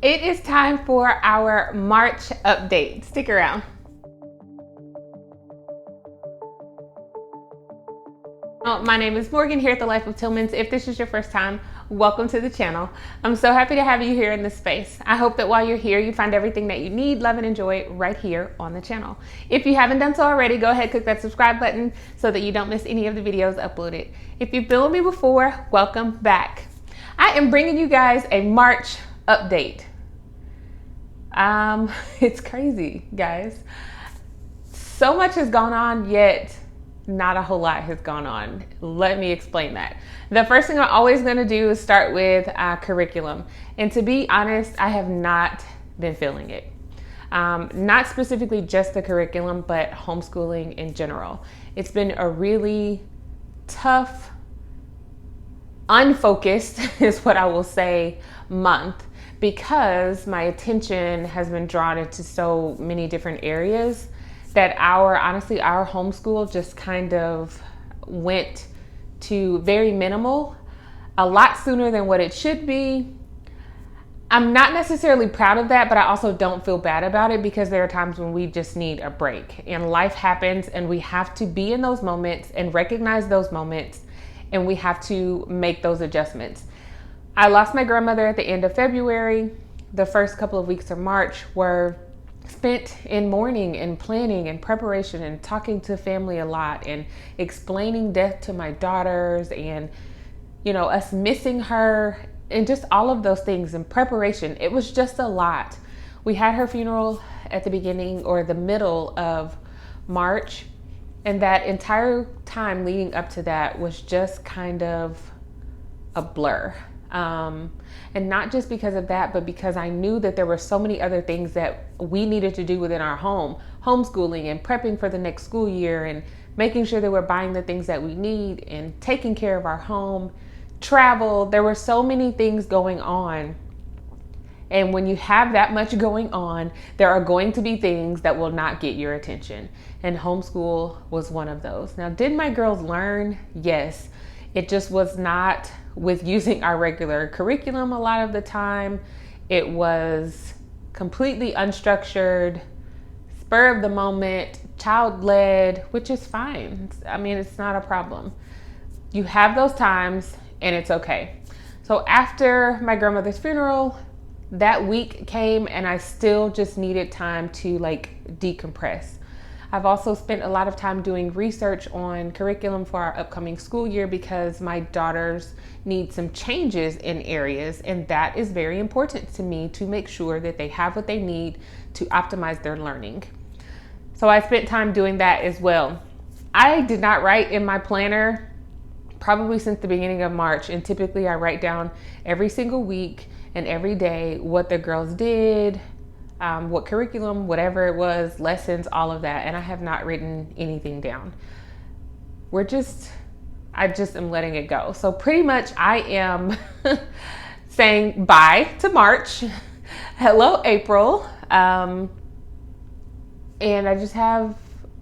It is time for our March update. Stick around. My name is Morgan here at The Life of Tillmans. If this is your first time, welcome to the channel. I'm so happy to have you here in this space. I hope that while you're here, you find everything that you need, love, and enjoy right here on the channel. If you haven't done so already, go ahead, click that subscribe button so that you don't miss any of the videos uploaded. If you've been with me before, welcome back. I am bringing you guys a March update. It's crazy, guys. So much has gone on, yet not a whole lot has gone on. Let me explain that. The first thing I'm always going to do is start with curriculum. And to be honest, I have not been feeling it. Not specifically just the curriculum, but homeschooling in general. It's been a really tough, unfocused is what I will say, month, because my attention has been drawn into so many different areas that our homeschool just kind of went to very minimal, a lot sooner than what it should be. I'm not necessarily proud of that, but I also don't feel bad about it because there are times when we just need a break and life happens and we have to be in those moments and recognize those moments, and we have to make those adjustments. I lost my grandmother at the end of February. The first couple of weeks of March were spent in mourning and planning and preparation and talking to family a lot and explaining death to my daughters and, us missing her and just all of those things in preparation. It was just a lot. We had her funeral at the beginning or the middle of March, and that entire time leading up to that was just kind of a blur. And not just because of that, but because I knew that there were so many other things that we needed to do within our home, homeschooling and prepping for the next school year and making sure that we're buying the things that we need and taking care of our home, travel. There were so many things going on. And when you have that much going on, there are going to be things that will not get your attention. And homeschool was one of those. Now, did my girls learn? Yes. It just was not with using our regular curriculum a lot of the time. It was completely unstructured, spur of the moment, child-led, which is fine. I mean, it's not a problem. You have those times and it's okay. So after my grandmother's funeral, that week came and I still just needed time to decompress. I've also spent a lot of time doing research on curriculum for our upcoming school year because my daughters need some changes in areas, and that is very important to me to make sure that they have what they need to optimize their learning. So I spent time doing that as well. I did not write in my planner probably since the beginning of March, and typically I write down every single week and every day what the girls did, what curriculum, whatever it was, lessons, all of that. And I have not written anything down. I just am letting it go. So pretty much I am saying bye to March. Hello, April. And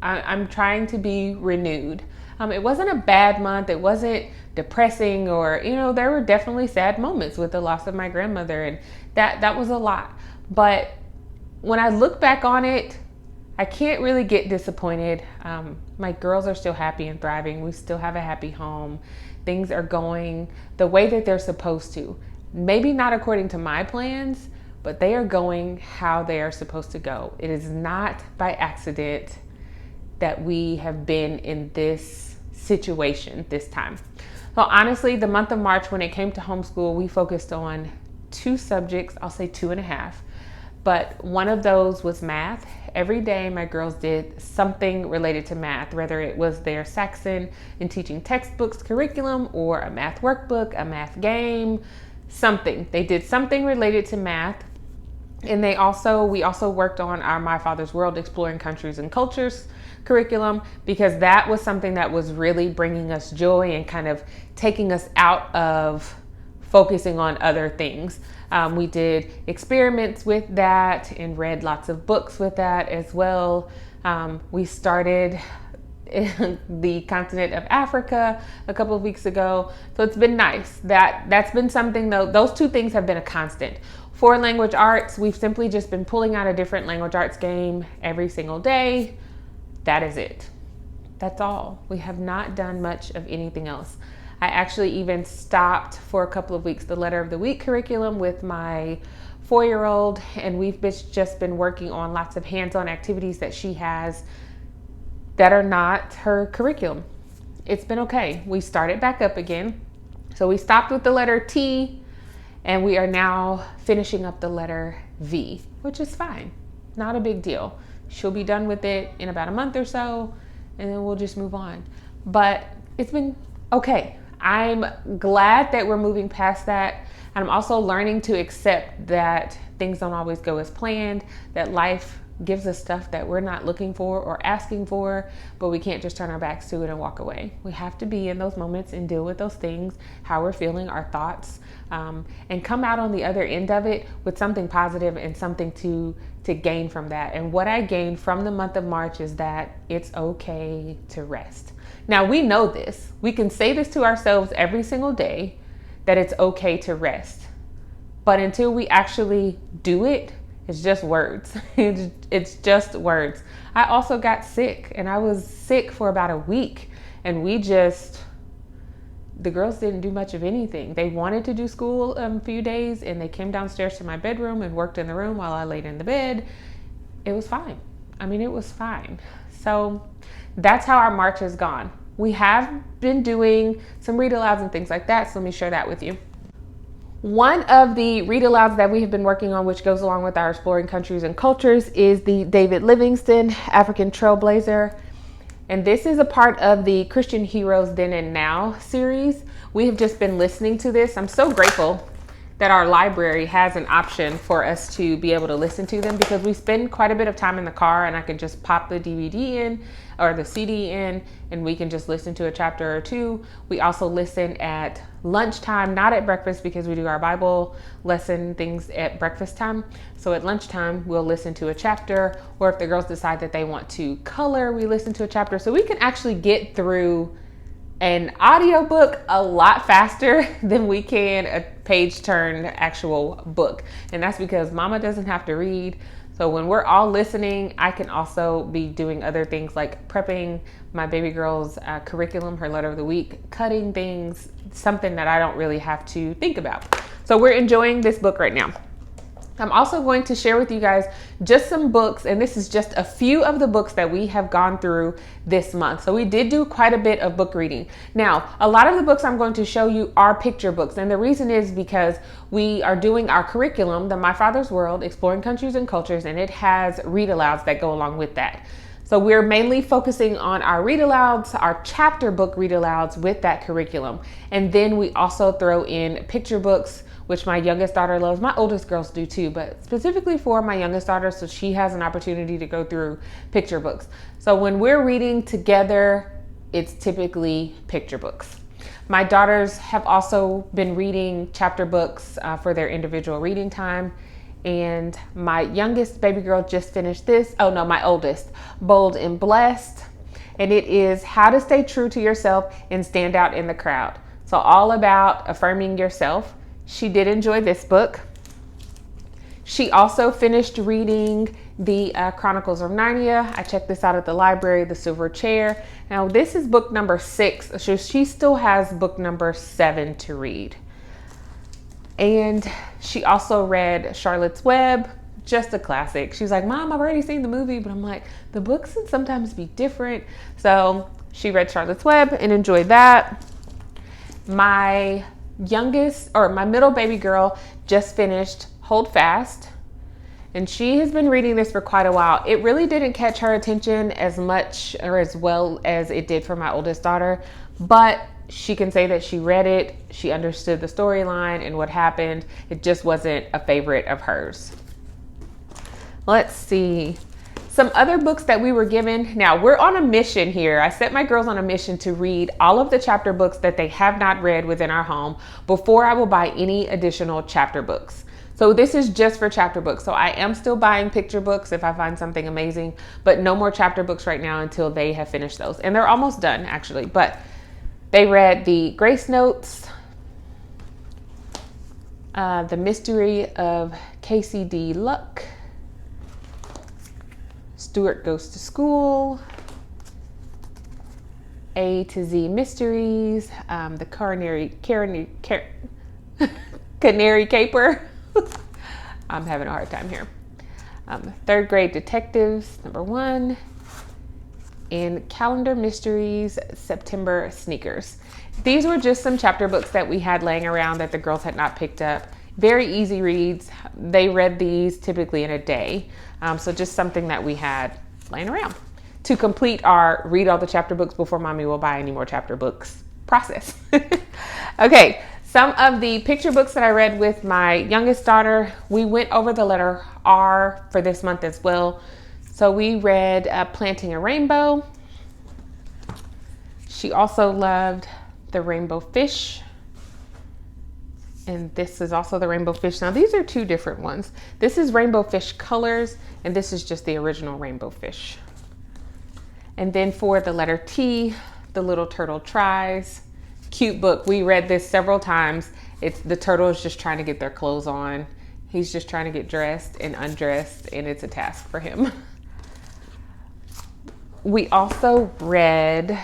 I'm trying to be renewed. It wasn't a bad month. It wasn't depressing or, there were definitely sad moments with the loss of my grandmother, and that was a lot. But when I look back on it, I can't really get disappointed. My girls are still happy and thriving. We still have a happy home. Things are going the way that they're supposed to. Maybe not according to my plans, but they are going how they are supposed to go. It is not by accident that we have been in this situation this time. So honestly, the month of March, when it came to homeschool, we focused on 2 subjects. I'll say 2.5. But one of those was math. Every day my girls did something related to math, whether it was their Saxon and teaching textbooks curriculum or a math workbook, a math game, something. They did something related to math. And we also worked on our My Father's World, Exploring Countries and Cultures curriculum, because that was something that was really bringing us joy and kind of taking us out of focusing on other things. We did experiments with that and read lots of books with that as well. We started in the continent of Africa a couple of weeks ago. So it's been nice. That's been something though. Those 2 things have been a constant. For language arts, we've simply just been pulling out a different language arts game every single day. That is it. That's all. We have not done much of anything else. I actually even stopped for a couple of weeks the letter of the week curriculum with my 4-year-old, and we've just been working on lots of hands-on activities that she has that are not her curriculum. It's been okay. We started back up again. So we stopped with the letter T, and we are now finishing up the letter V, which is fine. Not a big deal. She'll be done with it in about a month or so, and then we'll just move on. But it's been okay. I'm glad that we're moving past that. And I'm also learning to accept that things don't always go as planned, that life gives us stuff that we're not looking for or asking for, but we can't just turn our backs to it and walk away. We have to be in those moments and deal with those things, how we're feeling, our thoughts, and come out on the other end of it with something positive and something to gain from that. And what I gained from the month of March is that it's okay to rest. Now, we know this. We can say this to ourselves every single day, that it's okay to rest. But until we actually do it, it's just words. It's just words. I also got sick, and I was sick for about a week, and the girls didn't do much of anything. They wanted to do school a few days, and they came downstairs to my bedroom and worked in the room while I laid in the bed. It was fine. I mean, it was fine. So that's how our March has gone. We have been doing some read alouds and things like that, so let me share that with you. One of the read alouds that we have been working on, which goes along with our Exploring Countries and Cultures, is the David Livingstone African Trailblazer. And this is a part of the Christian Heroes Then and Now series. We have just been listening to this. I'm so grateful that our library has an option for us to be able to listen to them, because we spend quite a bit of time in the car, and I can just pop the DVD in or the CD in, and we can just listen to a chapter or two. We also listen at lunchtime, not at breakfast, because we do our Bible lesson things at breakfast time. So at lunchtime, we'll listen to a chapter, or if the girls decide that they want to color, we listen to a chapter. So we can actually get through an audiobook a lot faster than we can a page turn actual book. And that's because mama doesn't have to read. So when we're all listening, I can also be doing other things like prepping my baby girl's curriculum, her letter of the week, cutting things, something that I don't really have to think about. So we're enjoying this book right now. I'm also going to share with you guys just some books, and this is just a few of the books that we have gone through this month. So we did do quite a bit of book reading. Now, a lot of the books I'm going to show you are picture books, and the reason is because we are doing our curriculum, the My Father's World, Exploring Countries and Cultures, and it has read alouds that go along with that. So we're mainly focusing on our read alouds, our chapter book read alouds with that curriculum. And then we also throw in picture books, which my youngest daughter loves. My oldest girls do too, but specifically for my youngest daughter, so she has an opportunity to go through picture books. So when we're reading together, it's typically picture books. My daughters have also been reading chapter books for their individual reading time. And my youngest baby girl just finished this. Oh no, my oldest, Bold and Blessed. And it is how to stay true to yourself and stand out in the crowd. So all about affirming yourself. She did enjoy this book. She also finished reading the Chronicles of Narnia. I checked this out at the library, The Silver Chair. Now this is book number 6. So she still has book number 7 to read. And she also read Charlotte's Web, just a classic. She's like, Mom, I've already seen the movie, but I'm like, the books can sometimes be different. So she read Charlotte's Web and enjoyed that. My middle baby girl just finished Hold Fast, and she has been reading this for quite a while. It really didn't catch her attention as much or as well as it did for my oldest daughter, but she can say that she read it, she understood the storyline and what happened. It just wasn't a favorite of hers. Let's see. Some other books that we were given. Now we're on a mission here. I set my girls on a mission to read all of the chapter books that they have not read within our home before I will buy any additional chapter books. So this is just for chapter books. So I am still buying picture books if I find something amazing, but no more chapter books right now until they have finished those. And they're almost done actually, but they read the Grace Notes, The Mystery of Casey D. Luck, Stuart Goes to School, A to Z Mysteries, the Canary Caper. I'm having a hard time here. Third Grade Detectives, #1, and Calendar Mysteries, September Sneakers. These were just some chapter books that we had laying around that the girls had not picked up. Very easy reads. They read these typically in a day. So just something that we had laying around to complete our read all the chapter books before mommy will buy any more chapter books process. Okay, some of the picture books that I read with my youngest daughter, we went over the letter R for this month as well. So we read Planting a Rainbow. She also loved The Rainbow Fish. And this is also The Rainbow Fish. Now these are two different ones. This is Rainbow Fish Colors, and this is just the original Rainbow Fish. And then for the letter T, The Little Turtle Tries. Cute book. We read this several times. The turtle is just trying to get their clothes on. He's just trying to get dressed and undressed, and it's a task for him. We also read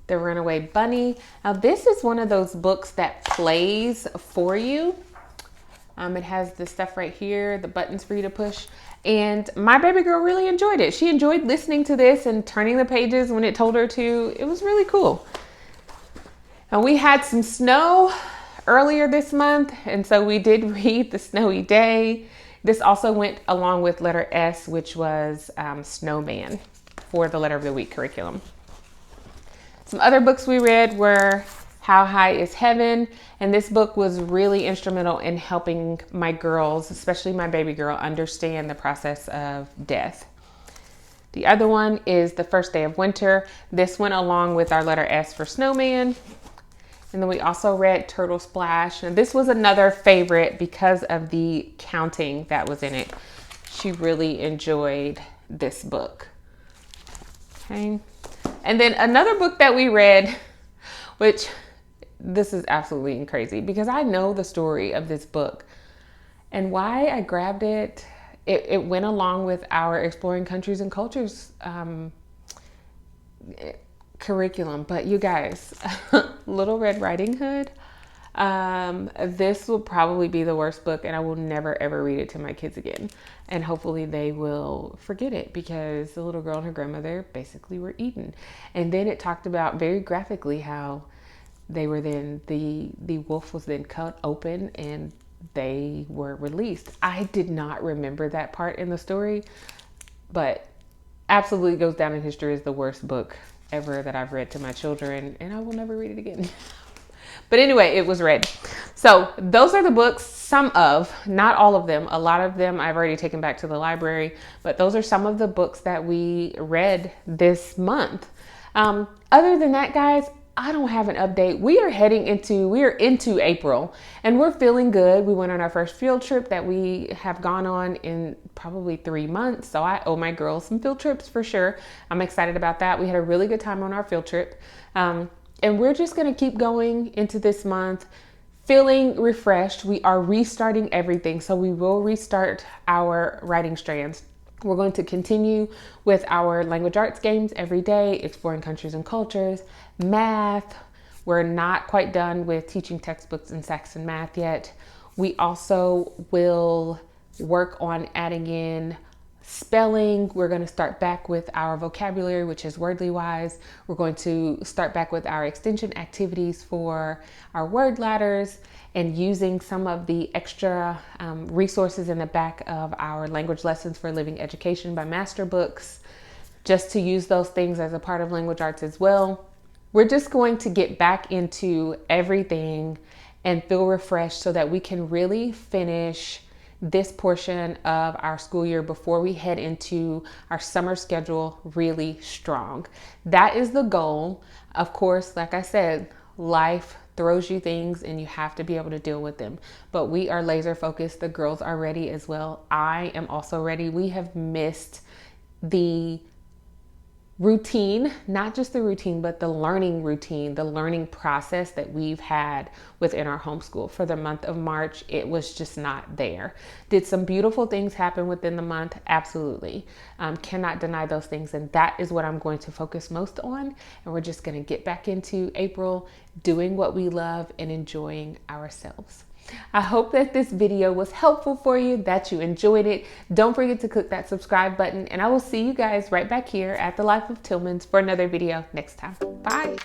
The Runaway Bunny. Now this is one of those books that plays for you. It has the stuff right here, the buttons for you to push. And my baby girl really enjoyed it. She enjoyed listening to this and turning the pages when it told her to. It was really cool. And we had some snow earlier this month, and so we did read The Snowy Day. This also went along with letter S, which was Snowman for the Letter of the Week curriculum. Some other books we read were How High is Heaven? And this book was really instrumental in helping my girls, especially my baby girl, understand the process of death. The other one is The First Day of Winter. This went along with our letter S for Snowman. And then we also read Turtle Splash. And this was another favorite because of the counting that was in it. She really enjoyed this book. Okay. And then another book that we read, which this is absolutely crazy because I know the story of this book and why I grabbed it. It went along with our Exploring Countries and Cultures curriculum. But you guys, Little Red Riding Hood, this will probably be the worst book, and I will never ever read it to my kids again. And hopefully they will forget it because the little girl and her grandmother basically were eaten. And then it talked about very graphically how they were then, the wolf was then cut open and they were released. I did not remember that part in the story, but absolutely goes down in history as the worst book ever that I've read to my children, and I will never read it again. But anyway, it was read. So those are the books, some of, not all of them. A lot of them I've already taken back to the library, but those are some of the books that we read this month. Other than that, guys, I don't have an update. We are into April, and we're feeling good. We went on our first field trip that we have gone on in probably 3 months. So I owe my girls some field trips for sure. I'm excited about that. We had a really good time on our field trip. And we're just going to keep going into this month feeling refreshed. We are restarting everything. So we will restart our writing strands. We're going to continue with our language arts games every day, Exploring Countries and Cultures, math. We're not quite done with teaching textbooks in Saxon math yet. We also will work on adding in spelling. We're going to start back with our vocabulary, which is Wordly Wise. We're going to start back with our extension activities for our word ladders and using some of the extra resources in the back of our Language Lessons for Living Education by Master Books, just to use those things as a part of language arts as well. We're just going to get back into everything and feel refreshed so that we can really finish this portion of our school year before we head into our summer schedule really strong. That is the goal. Of course, like I said, life throws you things and you have to be able to deal with them. But we are laser focused. The girls are ready as well. I am also ready. We have missed the routine, not just the routine, but the learning routine, the learning process that we've had within our homeschool. For the month of March, it was just not there. Did some beautiful things happen within the month? Absolutely. Cannot deny those things. And that is what I'm going to focus most on. And we're just going to get back into April doing what we love and enjoying ourselves. I hope that this video was helpful for you, that you enjoyed it. Don't forget to click that subscribe button, and I will see you guys right back here at the Life of Tillmans for another video next time. Bye.